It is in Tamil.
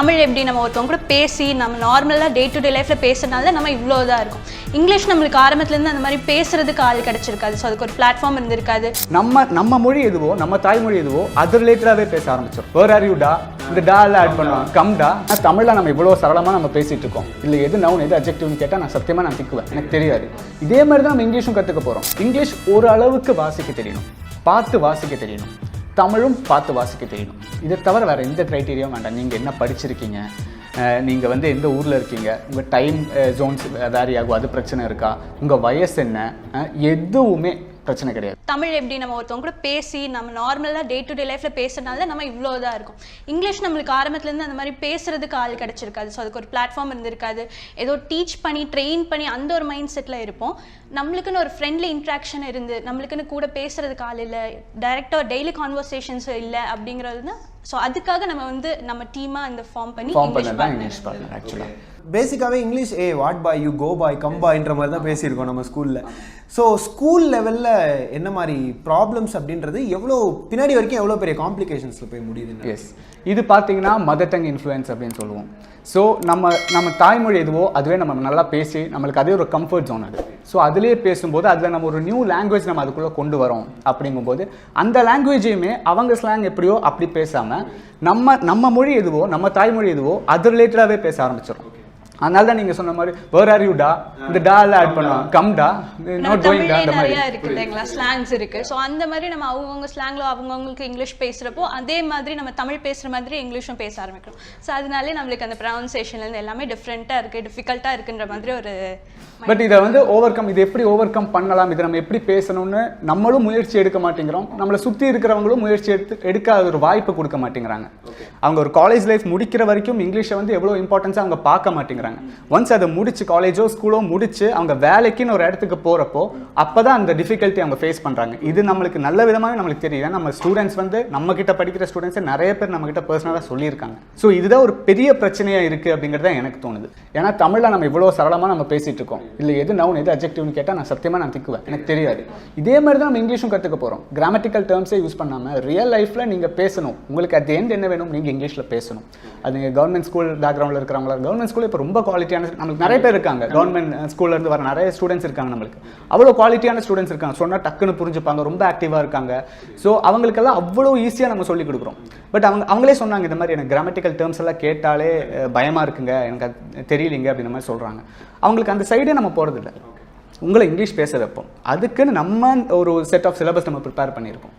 தமிழ் எப்படி நம்ம ஒருத்தவங்க கூட பேசி நம்ம நார்மலாக டே டு டே லைஃப்பில் பேசுறதுனால நம்ம இவ்வளோ தான் இருக்கும். இங்கிலீஷ் நம்மளுக்கு ஆரம்பத்துலேருந்து அந்த மாதிரி பேசுறதுக்கு ஆள் கிடச்சிருக்காது. ஸோ அதுக்கு ஒரு பிளாட்ஃபார்ம் இருந்திருக்காது. நம்ம மொழி எதுவோ, நம்ம தாய்மொழி எதுவோ அது ரிலேட்டடாகவே பேச ஆரம்பிச்சோம். வேர் ஆர் யூ டா, இந்த டா எல்லாம் ஆட் பண்ணுவோம், கம் டா. தமிழில் நம்ம இவ்வளோ சரளமாக நம்ம பேசிகிட்டு இருக்கோம். இல்லை எது நவுன் எது அப்ஜெக்டிவ்னு கேட்டால் நான் சத்தியமாக நான் திக்குவேன், எனக்கு தெரியாது. இதே மாதிரி தான் நம்ம இங்கிலீஷும் கற்றுக்க போகிறோம். இங்கிலீஷ் ஒரு அளவுக்கு வாசிக்க தெரியணும், பார்த்து வாசிக்க தெரியணும். தமிழும் பார்த்து வாசிக்க தெரியணும். இதை தவிர வேறு எந்த க்ரைட்டீரியாவும் வேண்டாம். நீங்கள் என்ன படிச்சிருக்கீங்க, நீங்கள் வந்து எந்த ஊரில் இருக்கீங்க, உங்கள் டைம் ஜோன்ஸ் வேரி ஆகும், அது பிரச்சனை இருக்கா, உங்கள் வயசு என்ன, எதுவுமே பிரச்சனை கிடையாது. தமிழ் எப்படி நம்ம ஒருத்தவங்க கூட பேசி நம்ம நார்மலாக டே டு டே லைஃப்பில் பேசுறதுனால நம்ம இவ்வளோ தான் இருக்கும். இங்கிலீஷ் நம்மளுக்கு ஆரம்பத்துலேருந்து அந்த மாதிரி பேசுறதுக்கு ஆள் கிடச்சிருக்காது. ஸோ அதுக்கு ஒரு பிளாட்ஃபார்ம் இருந்திருக்காது. ஏதோ டீச் பண்ணி ட்ரெயின் பண்ணி அந்த ஒரு மைண்ட் செட்டில் இருப்போம். நம்மளுக்குன்னு ஒரு ஃப்ரெண்ட்லி இன்ட்ராக்ஷன் இருந்து நம்மளுக்குன்னு கூட பேசுறதுக்கு ஆள் இல்லை, டைரெக்டாக டெய்லி கான்வர்சேஷன்ஸ் இல்லை அப்படிங்கிறது தான். ஸோ அதுக்காக நம்ம வந்து நம்ம டீமாக இந்த ஃபார்ம் பண்ணி இங்கிலீஷ் பார்ட்னர். ஆக்சுவலாக பேசிக்காகவே English what boy, you go boy, come பாய்ன்ற மாதிரி தான் பேசியிருக்கோம் நம்ம ஸ்கூலில். ஸோ ஸ்கூல் லெவலில் என்ன மாதிரி ப்ராப்ளம்ஸ் அப்படின்றது எவ்வளோ பின்னாடி வரைக்கும் எவ்வளோ பெரிய காம்ப்ளிகேஷன்ஸில் போய் முடியுது? எஸ், இது பார்த்தீங்கன்னா மதர் டங் இன்ஃப்ளூயன்ஸ் அப்படின்னு சொல்லுவோம். ஸோ நம்ம தாய்மொழி எதுவோ அதுவே நம்ம நல்லா பேசி நம்மளுக்கு அதே ஒரு கம்ஃபர்ட் ஜோன் அது. ஸோ அதுலேயே பேசும்போது அதில் நம்ம ஒரு நியூ லாங்குவேஜ் நம்ம அதுக்குள்ளே கொண்டு வரோம். அப்படிங்கும்போது அந்த லாங்குவேஜையுமே அவங்க ஸ்லாங் எப்படியோ அப்படி பேசாமல் நம்ம மொழி எதுவோ, நம்ம தாய்மொழி எதுவோ அது ரிலேட்டடாகவே பேச ஆரம்பிச்சிடும். அதனால தான் நீங்கள் சொன்ன மாதிரி வேர் ஆர் யூ டா, இந்த டா எல்லாம் ஆட் பண்ணுவோம், கம் டா, நாட் கோயிங் டா, அந்த மாதிரி இருக்கு இல்லைங்களா, ஸ்லாங்ஸ் இருக்கு. ஸோ அந்த மாதிரி நம்ம அவங்கவுங்க ஸ்லாங்ல அவங்கவுங்களுக்கு இங்கிலீஷ் பேசுகிறப்போ அதே மாதிரி நம்ம தமிழ் பேசுகிற மாதிரி இங்கிலீஷும் பேச ஆரம்பிக்கிறோம். ஸோ அதனாலே நம்மளுக்கு அந்த ப்ரொனன்சியேஷன்லேருந்து எல்லாமே டிஃப்ரெண்ட்டாக இருக்குது, டிஃபிகல்ட்டாக இருக்குன்ற மாதிரி ஒரு. பட் இதை வந்து இது எப்படி ஓவர் கம் பண்ணலாம், இதை நம்ம எப்படி பேசணும்னு நம்மளும் முயற்சி எடுக்க மாட்டேங்கிறோம். நம்மளை சுற்றி இருக்கிறவங்களும் முயற்சி எடுக்காத ஒரு வாய்ப்பு கொடுக்க மாட்டேங்கிறாங்க. அவங்க ஒரு காலேஜ் லைஃப் முடிக்கிற வரைக்கும் இங்கிலீஷை வந்து எவ்வளோ இம்பார்ட்டன்ஸாக அவங்க பார்க்க மாட்டேங்கிறாங்க. ஒன்ஸ் அதை முடிச்சு காலேஜோ ஸ்கூலோ முடிச்சு அவங்க வேலைக்குன்னு ஒரு இடத்துக்கு போகிறப்போ அப்போ தான் அந்த டிஃபிகல்ட்டி அவங்க ஃபேஸ் பண்ணுறாங்க. இது நம்மளுக்கு நல்ல விதமாகவே நம்மளுக்கு தெரியுது. நம்ம ஸ்டூடெண்ட்ஸ் வந்து நம்ம கிட்ட படிக்கிற ஸ்டூடெண்ட்ஸை நிறைய பேர் நம்ம கிட்ட பர்சனலாக சொல்லியிருக்காங்க. ஸோ இதுதான் ஒரு பெரிய பிரச்சனையாக இருக்குது அப்படிங்கிறத எனக்கு தோணுது. ஏன்னா தமிழில் நம்ம இவ்வளோ சரளமாக நம்ம பேசிகிட்டு இருக்கோம். இல்லை எது நவுன் எது அப்ஜெக்டிவ்னு கேட்டால் நான் சத்தியமாக நான் திக்குவேன், எனக்கு தெரியாது. இதே மாதிரி தான் நம்ம இங்கிலீஷும் கற்றுக்க போகிறோம். கிராமட்டிக்கல் டேர்ம்ஸே யூஸ் பண்ணாமல் ரியல் லைஃப்பில் நீங்கள் பேசணும். உங்களுக்கு அட் எண்ட் என்ன வேணும், நீங்கள் இங்கிலீஷில் பேசணும். அது நீங்கள் கவர்மெண்ட் ஸ்கூல் பேக்ரவுண்டில் இருக்கிறவங்களா, கவர்மெண்ட் ஸ்கூல் இப்போ ரொம்ப குவாலிட்டியான நம்மளுக்கு நிறைய பேர் இருக்காங்க. கவர்மெண்ட் ஸ்கூல்லேருந்து வர நிறைய ஸ்டூடெண்ட்ஸ் இருக்காங்க. நம்மளுக்கு அவ்வளோ குவாலிட்டியான ஸ்டூடெண்ட்ஸ் இருக்காங்க. சொன்னால் டக்குன்னு புரிஞ்சுப்பாங்க, ரொம்ப ஆக்டிவாக இருக்காங்க. ஸோ அவங்களுக்கெல்லாம் அவ்வளோ ஈஸியாக நம்ம சொல்லிக் கொடுக்குறோம். பட் அவங்களே சொன்னாங்க இந்த மாதிரி எனக்கு கிராமட்டிக்கல் டேர்ம்ஸ் எல்லாம் கேட்டாலே பயமாக இருக்குங்க, எனக்கு அது தெரியலிங்க அப்படின்ற மாதிரி சொல்கிறாங்க. அவங்களுக்கு அந்த சைடே நம்ம போகிறதில்ல. உங்களை இங்கிலீஷ் பேச வைப்போம். அதுக்குன்னு நம்ம ஒரு செட் ஆஃப் சிலபஸ் நம்ம ப்ரிப்பேர் பண்ணியிருக்கோம்.